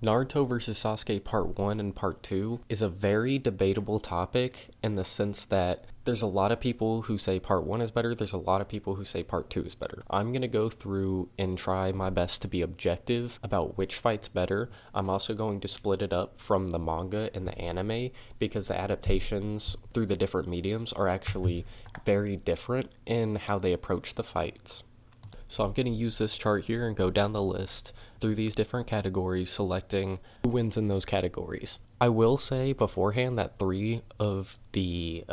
Naruto versus Sasuke Part 1 and Part 2 is a very debatable topic in the sense that there's a lot of people who say Part 1 is better, there's a lot of people who say Part 2 is better. I'm going to go through and try my best to be objective about which fight's better. I'm also going to split it up from the manga and the anime because the adaptations through the different mediums are actually very different in how they approach the fights. So I'm going to use this chart here and go down the list through these different categories, selecting who wins in those categories. I will say beforehand that three of the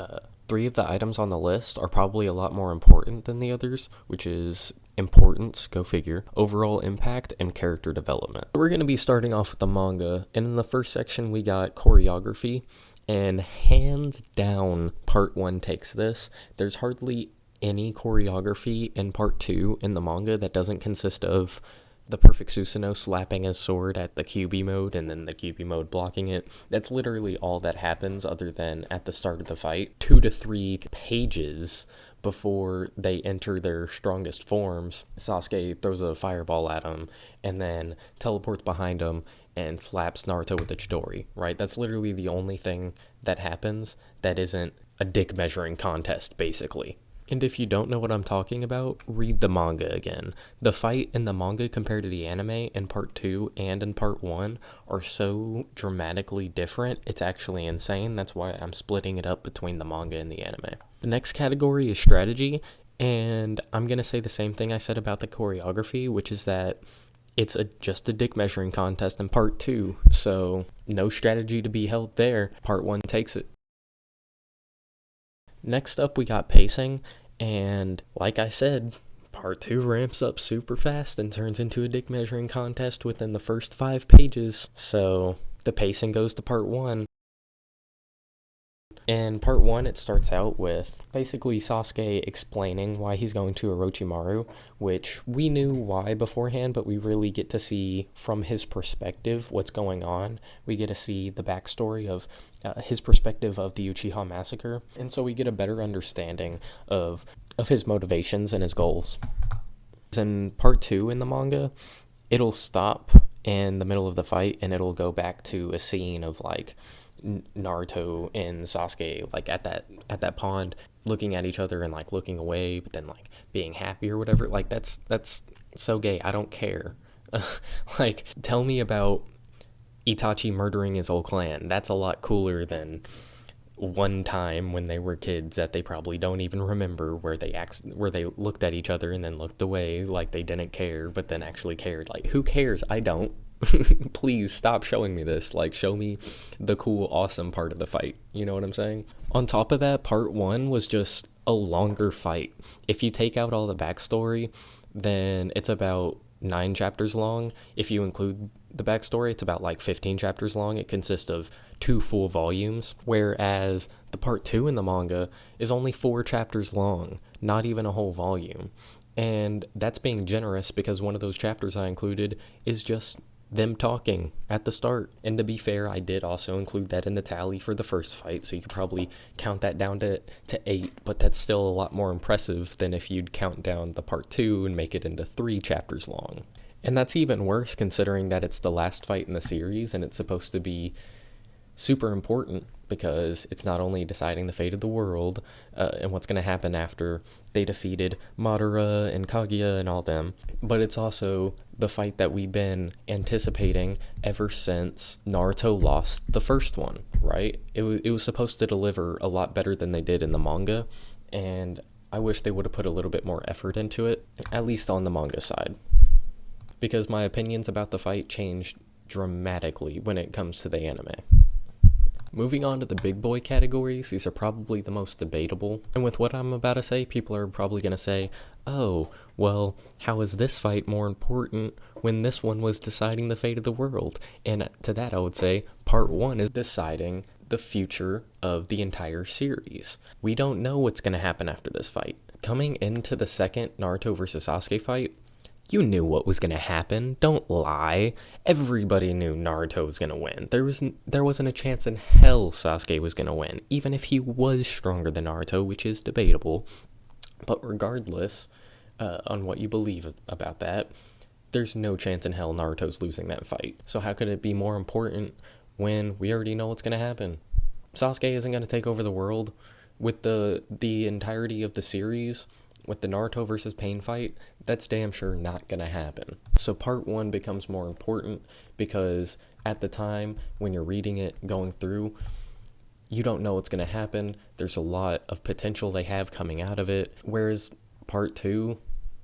items on the list are probably a lot more important than the others, which is importance, go figure, overall impact, and character development. We're going to be starting off with the manga, and in the first section we got choreography, and hands down, Part 1 takes this. There's hardly any choreography in Part 2 in the manga that doesn't consist of the perfect Susanoo slapping his sword at the QB mode and then the QB mode blocking it. That's literally all that happens other than at the start of the fight. 2 to 3 pages before they enter their strongest forms, Sasuke throws a fireball at him and then teleports behind him and slaps Naruto with a Chidori, right? That's literally the only thing that happens that isn't a dick measuring contest, basically. And if you don't know what I'm talking about, read the manga again. The fight in the manga compared to the anime in Part 2 and in Part 1 are so dramatically different, it's actually insane. That's why I'm splitting it up between the manga and the anime. The next category is strategy, and I'm going to say the same thing I said about the choreography, which is that it's just a dick measuring contest in Part 2, so no strategy to be held there. Part 1 takes it. Next up, we got pacing, and like I said, Part 2 ramps up super fast and turns into a dick measuring contest within the first 5 pages, so the pacing goes to Part 1. In Part 1, it starts out with basically Sasuke explaining why he's going to Orochimaru, which we knew why beforehand, but we really get to see from his perspective what's going on. We get to see the backstory of his perspective of the Uchiha massacre, and so we get a better understanding of his motivations and his goals. In Part 2 in the manga, it'll stop in the middle of the fight and it'll go back to a scene of like Naruto and Sasuke like at that pond looking at each other and like looking away but then like being happy or whatever. Like that's so gay. I don't care. Like, tell me about Itachi murdering his whole clan. That's a lot cooler than one time when they were kids that they probably don't even remember, where they looked at each other and then looked away like they didn't care but then actually cared. Like, who cares? I don't. Please stop showing me this. Like, show me the cool, awesome part of the fight. You know what I'm saying? On top of that, Part 1 was just a longer fight. If you take out all the backstory, then it's about 9 chapters long. If you include the backstory, it's about like 15 chapters long. It consists of 2 full volumes, whereas the Part 2 in the manga is only 4 chapters long, not even a whole volume. And that's being generous because one of those chapters I included is just them talking at the start. And to be fair, I did also include that in the tally for the first fight, so you could probably count that down to 8, but that's still a lot more impressive than if you'd count down the Part 2 and make it into 3 chapters long. And that's even worse considering that it's the last fight in the series and it's supposed to be super important because it's not only deciding the fate of the world and what's going to happen after they defeated Madara and Kaguya and all them, but it's also the fight that we've been anticipating ever since Naruto lost the first one, right? It was supposed to deliver a lot better than they did in the manga, and I wish they would have put a little bit more effort into it, at least on the manga side, because my opinions about the fight changed dramatically when it comes to the anime. Moving on to the big boy categories, these are probably the most debatable. And with what I'm about to say, people are probably going to say, oh, well, how is this fight more important when this one was deciding the fate of the world? And to that I would say, Part 1 is deciding the future of the entire series. We don't know what's going to happen after this fight. Coming into the second Naruto vs. Sasuke fight, you knew what was going to happen. Don't lie. Everybody knew Naruto was going to win. There wasn't a chance in hell Sasuke was going to win, even if he was stronger than Naruto, which is debatable. But regardless, on what you believe about that, there's no chance in hell Naruto's losing that fight. So how could it be more important when we already know what's going to happen? Sasuke isn't going to take over the world. With the entirety of the series, with the Naruto versus Pain fight, that's damn sure not going to happen. So part 1 becomes more important because at the time when you're reading it, going through, you don't know what's going to happen. There's a lot of potential they have coming out of it. Whereas part 2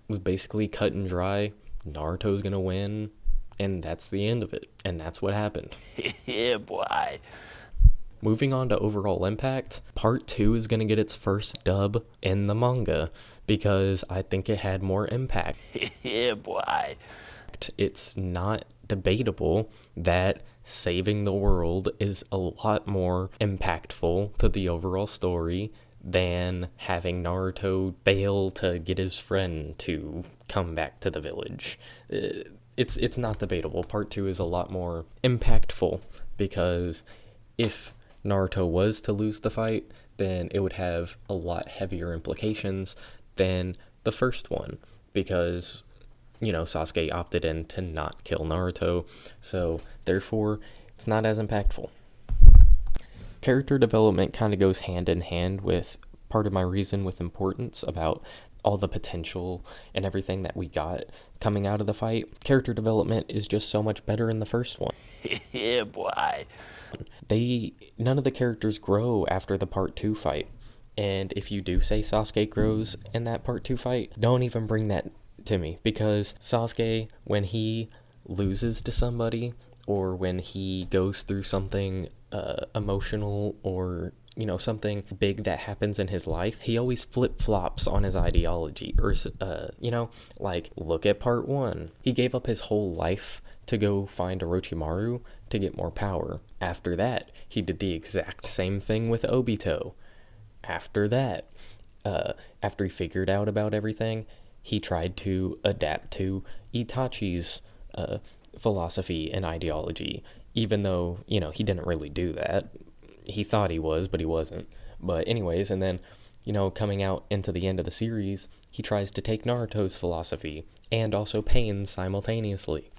was basically cut and dry. Naruto's going to win, and that's the end of it. And that's what happened. Yeah, boy. Moving on to overall impact, part 2 is going to get its first dub in the manga because I think it had more impact. Yeah, boy. It's not debatable that saving the world is a lot more impactful to the overall story than having Naruto fail to get his friend to come back to the village. It's not debatable. Part 2 is a lot more impactful because if Naruto was to lose the fight, then it would have a lot heavier implications than the first one because, Sasuke opted in to not kill Naruto, so therefore it's not as impactful. Character development kind of goes hand in hand with part of my reason with importance about all the potential and everything that we got coming out of the fight. Character development is just so much better in the first one. Yeah, boy. None of the characters grow after the part 2 fight. And if you do say Sasuke grows in that part 2 fight, don't even bring that to me, because Sasuke, when he loses to somebody or when he goes through something emotional or something big that happens in his life, he always flip-flops on his ideology. Or like, look at part 1. He gave up his whole life to go find Orochimaru to get more power. After that, he did the exact same thing with Obito. After that, after he figured out about everything, he tried to adapt to Itachi's philosophy and ideology, even though, he didn't really do that. He thought he was, but he wasn't. But anyways, and then, coming out into the end of the series, he tries to take Naruto's philosophy and also Pain's simultaneously,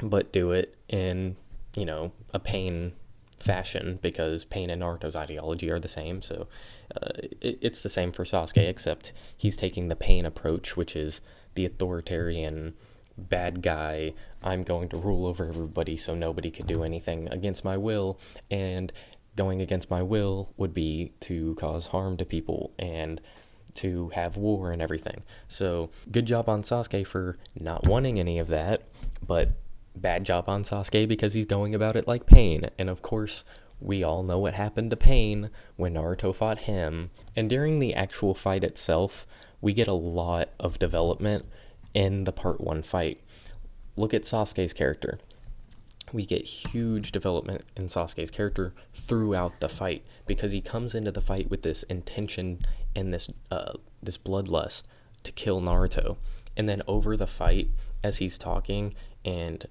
but do it in, a Pain fashion, because Pain and Naruto's ideology are the same. So it's the same for Sasuke, except he's taking the Pain approach, which is the authoritarian bad guy. I'm going to rule over everybody so nobody could do anything against my will, and going against my will would be to cause harm to people and to have war and everything. So good job on Sasuke for not wanting any of that, but bad job on Sasuke because he's going about it like Pain. And of course, we all know what happened to Pain when Naruto fought him. And during the actual fight itself, we get a lot of development in the part 1 fight. Look at Sasuke's character. We get huge development in Sasuke's character throughout the fight because he comes into the fight with this intention and this bloodlust to kill Naruto. And then over the fight, as he's talking and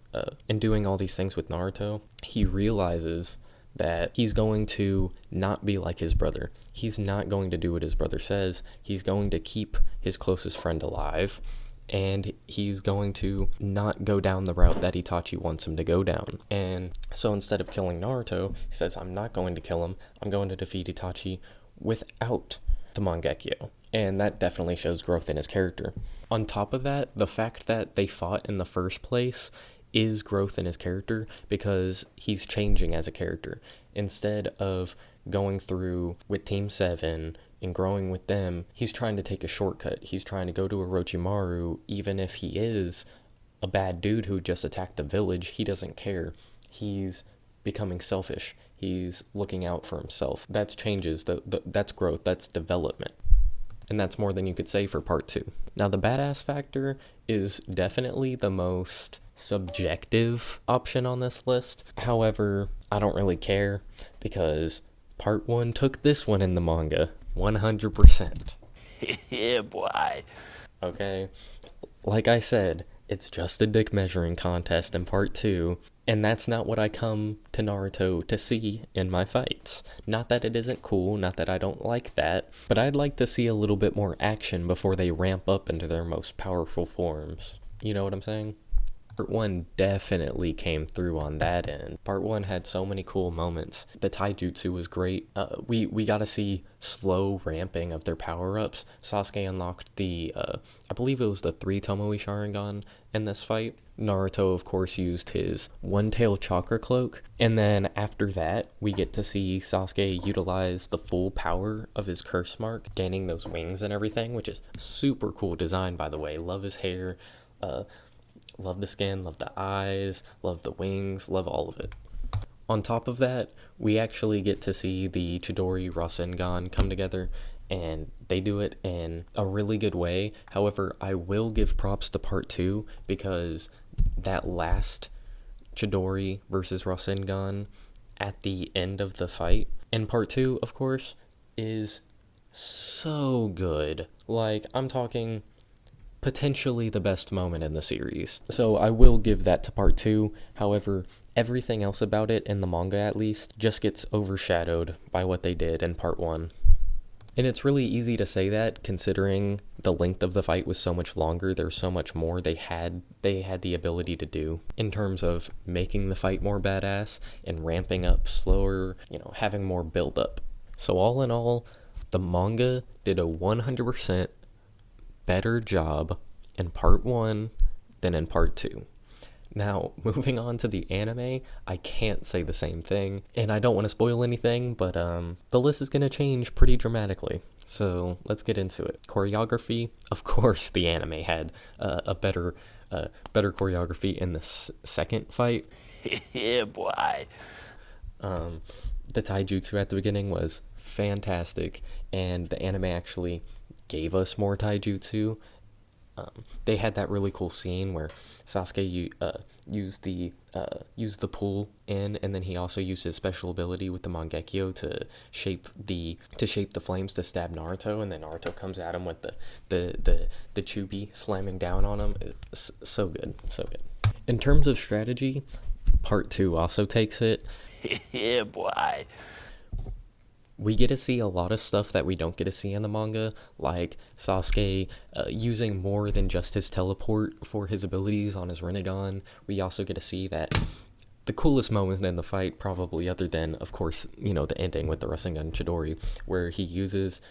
doing all these things with Naruto, he realizes that he's going to not be like his brother. He's not going to do what his brother says. He's going to keep his closest friend alive, and he's going to not go down the route that Itachi wants him to go down. And so instead of killing Naruto, he says, I'm not going to kill him. I'm going to defeat Itachi without the Mangekyo. And that definitely shows growth in his character. On top of that, the fact that they fought in the first place is growth in his character because he's changing as a character. Instead of going through with Team 7 and growing with them, he's trying to take a shortcut. He's trying to go to Orochimaru, even if he is a bad dude who just attacked the village. He doesn't care. He's becoming selfish. He's looking out for himself. That's changes. That's growth. That's development. And that's more than you could say for part 2. Now, the badass factor is definitely the most subjective option on this list. However, I don't really care because part 1 took this one in the manga 100%. Yeah, boy. Okay, like I said, it's just a dick measuring contest in part 2, and that's not what I come to Naruto to see in my fights. Not that it isn't cool, not that I don't like that, but I'd like to see a little bit more action before they ramp up into their most powerful forms. You know what I'm saying? Part 1 definitely came through on that end. Part 1 had so many cool moments. The taijutsu was great. We got to see slow ramping of their power-ups. Sasuke unlocked I believe it was the 3 Tomoe Sharingan in this fight. Naruto, of course, used his one-tail chakra cloak. And then after that, we get to see Sasuke utilize the full power of his curse mark, gaining those wings and everything, which is super cool design, by the way. Love his hair. Love the skin, love the eyes, love the wings, love all of it. On top of that, we actually get to see the Chidori Rasengan come together, and they do it in a really good way. However, I will give props to part 2 because that last Chidori versus Rasengan at the end of the fight in part 2, of course, is so good. Like, I'm talking potentially the best moment in the series. So I will give that to part 2. However, everything else about it, in the manga at least, just gets overshadowed by what they did in part 1. And it's really easy to say that considering the length of the fight was so much longer. There's so much more they had the ability to do in terms of making the fight more badass and ramping up slower, having more build up. So all in all, the manga did a 100% better job in part 1 than in part 2. Now, moving on to the anime, I can't say the same thing, and I don't want to spoil anything, but the list is going to change pretty dramatically. So let's get into it. Choreography, of course, the anime had a better choreography in the second fight. Yeah, boy. The taijutsu at the beginning was fantastic, and the anime actually gave us more taijutsu. They had that really cool scene where Sasuke used the pull in, and then he also used his special ability with the Mangekyo to shape the flames to stab Naruto, and then Naruto comes at him with the Chubi slamming down on him. It's so good, so good. In terms of strategy, part 2 also takes it. Yeah, boy. We get to see a lot of stuff that we don't get to see in the manga, like Sasuke using more than just his teleport for his abilities on his Rinnegan. We also get to see that the coolest moment in the fight, probably other than, of course, the ending with the Rasengan Chidori, where he uses,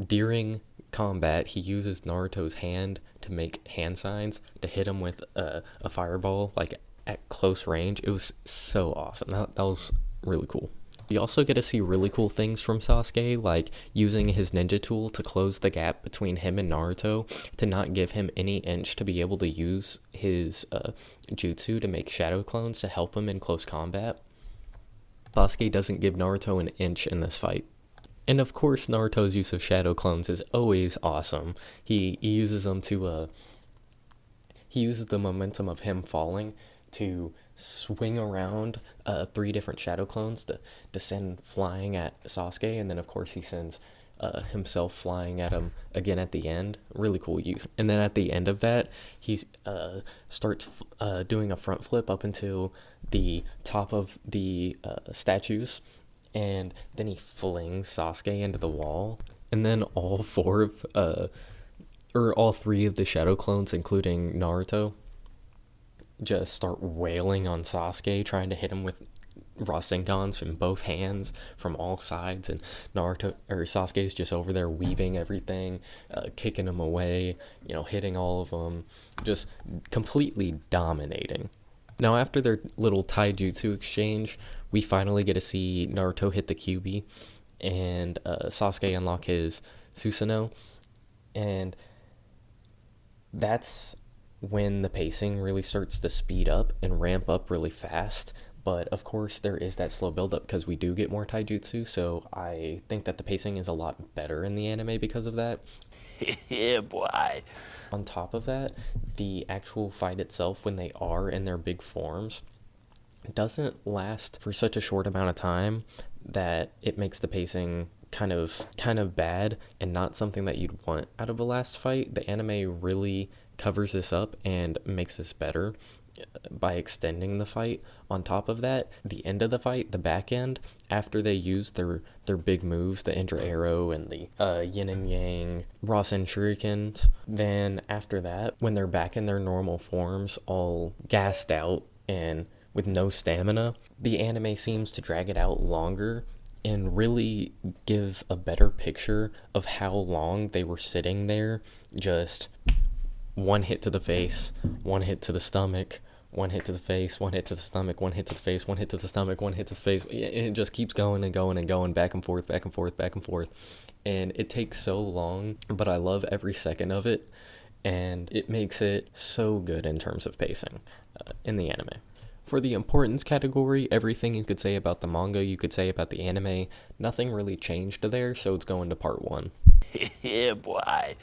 during combat, he uses Naruto's hand to make hand signs to hit him with a fireball, like at close range. It was so awesome. That was really cool. We also get to see really cool things from Sasuke, like using his ninja tool to close the gap between him and Naruto, to not give him any inch to be able to use his jutsu to make shadow clones to help him in close combat. Sasuke doesn't give Naruto an inch in this fight. And of course, Naruto's use of shadow clones is always awesome. He uses them to, he uses the momentum of him falling to swing around 3 different shadow clones to send flying at Sasuke, and then of course he sends himself flying at him again at the end. Really cool use. And then at the end of that, he starts doing a front flip up until the top of the statues, and then he flings Sasuke into the wall, and then all 3 of the shadow clones, including Naruto, just start wailing on Sasuke, trying to hit him with Rasengans from both hands from all sides, and Sasuke's just over there weaving everything, kicking them away, hitting all of them, just completely dominating. Now, after their little taijutsu exchange, we finally get to see Naruto hit the Kyuubi, and Sasuke unlock his Susanoo, and that's when the pacing really starts to speed up and ramp up really fast. But of course, there is that slow build up because we do get more taijutsu, so I think that the pacing is a lot better in the anime because of that. Yeah, boy. On top of that, the actual fight itself, when they are in their big forms, doesn't last for such a short amount of time that it makes the pacing kind of bad and not something that you'd want out of a last fight. The anime really covers this up and makes this better. by extending the fight. On top of that, the end of the fight, the back end, after they use their big moves, the Indra Arrow and the Yin and Yang Rasen Shurikens, then after that, when they're back in their normal forms, all gassed out and with no stamina, the anime seems to drag it out longer and really give a better picture of how long they were sitting there, just one hit to the face, one hit to the stomach, one hit to the face, one hit to the stomach, one hit to the face, one hit to the stomach, one hit to the face. It just keeps going and going and going, back and forth, back and forth, back and forth. And it takes so long, but I love every second of it. And it makes it so good in terms of pacing in the anime. For the importance category, everything you could say about the manga, you could say about the anime. Nothing really changed there, so it's going to part 1. Yeah, boy.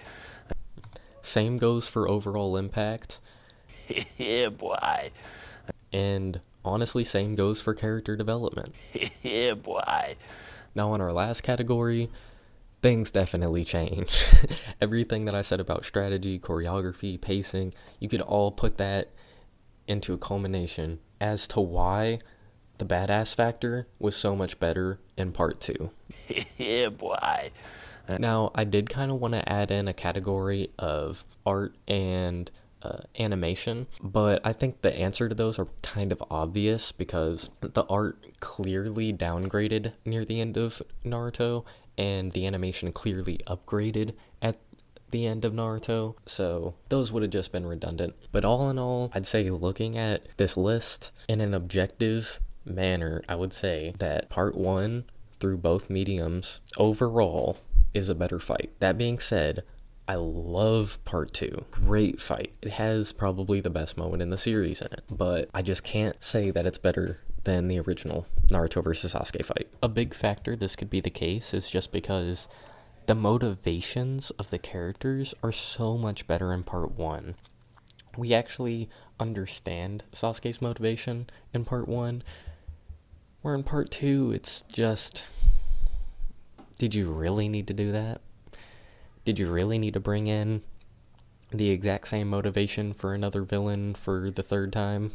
Same goes for overall impact. Yeah, boy. And honestly, same goes for character development. Yeah, boy. Now, on our last category, things definitely change. Everything that I said about strategy, choreography, pacing, you could all put that into a culmination as to why the badass factor was so much better in part 2. Yeah, boy. Now, I did kind of want to add in a category of art and animation, but I think the answer to those are kind of obvious because the art clearly downgraded near the end of Naruto, and the animation clearly upgraded at the end of Naruto, so those would have just been redundant. But all in all, I'd say looking at this list in an objective manner, I would say that part 1 through both mediums overall is a better fight. That being said, I love part 2. Great fight. It has probably the best moment in the series in it, but I just can't say that it's better than the original Naruto versus Sasuke fight. A big factor this could be the case is just because the motivations of the characters are so much better in part 1. We actually understand Sasuke's motivation in part 1, where in part 2 it's just, did you really need to do that? Did you really need to bring in the exact same motivation for another villain for the 3rd time?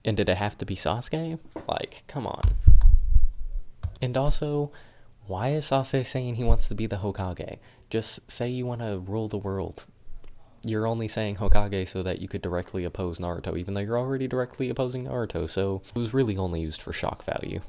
And did it have to be Sasuke? Like, come on. And also, why is Sasuke saying he wants to be the Hokage? Just say you want to rule the world. You're only saying Hokage so that you could directly oppose Naruto, even though you're already directly opposing Naruto, so it was really only used for shock value.